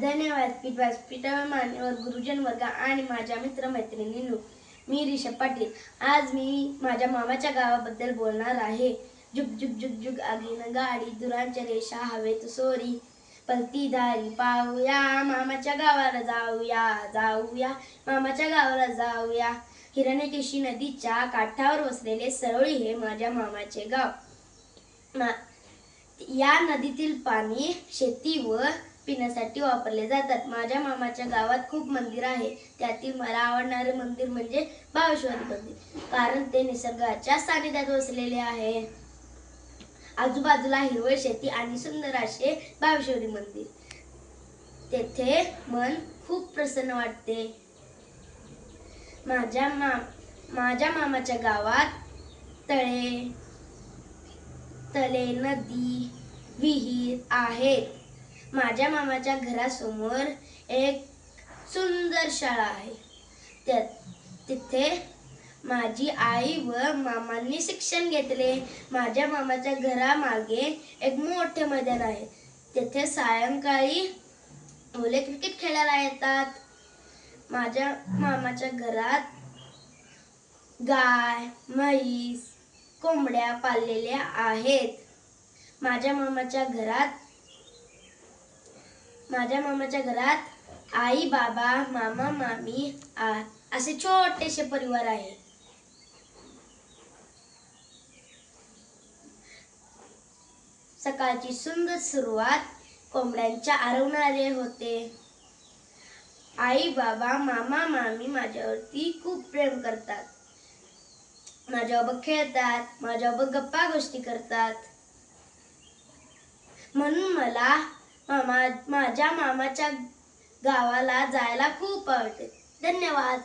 धन्यवाद व्यासपीठावर मान्यवर गुरुजन वर्ग आणि माझ्या मित्रमैत्रिणींनो. मी रिषभ पाटील. आज मी माझ्या मामाच्या गावाबद्दल बोलणार आहे. जुग जुग जुग जुग आगीन गाडी, दुरांच्या रेषा हवेत सोरी, पलती धारी पाहूया, मामाच्या गावाला जाऊया जाऊया, मामाच्या गावाला जाऊया. हिरण्यकेशी नदीच्या काठावर वसलेले सरोळी हे माझ्या मामाचे गाव. या नदीतील पाणी शेती व पिण्यासाठी वापरले जातात. माझ्या मामाच्या गावात खूप मंदिर आहे. त्यातील मला आवडणारे मंदिर म्हणजे बाळेश्वरी मंदिर, कारण ते निसर्गाच्या सानिध्यात वसलेले आहे. आजूबाजूला हिरवळ शेती आणि सुंदर असे बाळेश्वरी मंदिर. तेथे मन खूप प्रसन्न वाटते. माझ्या मामाच्या गावात तळे, नदी, विहीर आहेत. माझ्या मामाच्या घरासमोर एक सुंदर शाळा आहे. तिथे माझी आई व मामांनी शिक्षण घेतले. माझ्या मामाच्या घरामागे एक मोठे मैदान आहे. तिथे सायंकाळी मुले क्रिकेट खेळायला येतात. माझ्या मामाच्या घरात गाय, म्हैस, कोंबड्या पाळलेल्या आहेत. माझ्या मामाच्या घरात आई, बाबा, मामा, मामी असे छोटेसे परिवार आहे. सकाळची सुंदर सुरुवात कोंबड्यांच्या आरवणाने होते. आई, बाबा, मामा, मामी माझ्यावरती खूप प्रेम करतात. माझ्यासोबत खेळतात, माझ्यासोबत गप्पा गोष्टी करतात. म्हणून मला माझ्या मामाच्या गावाला जायला खूप आवडते. धन्यवाद.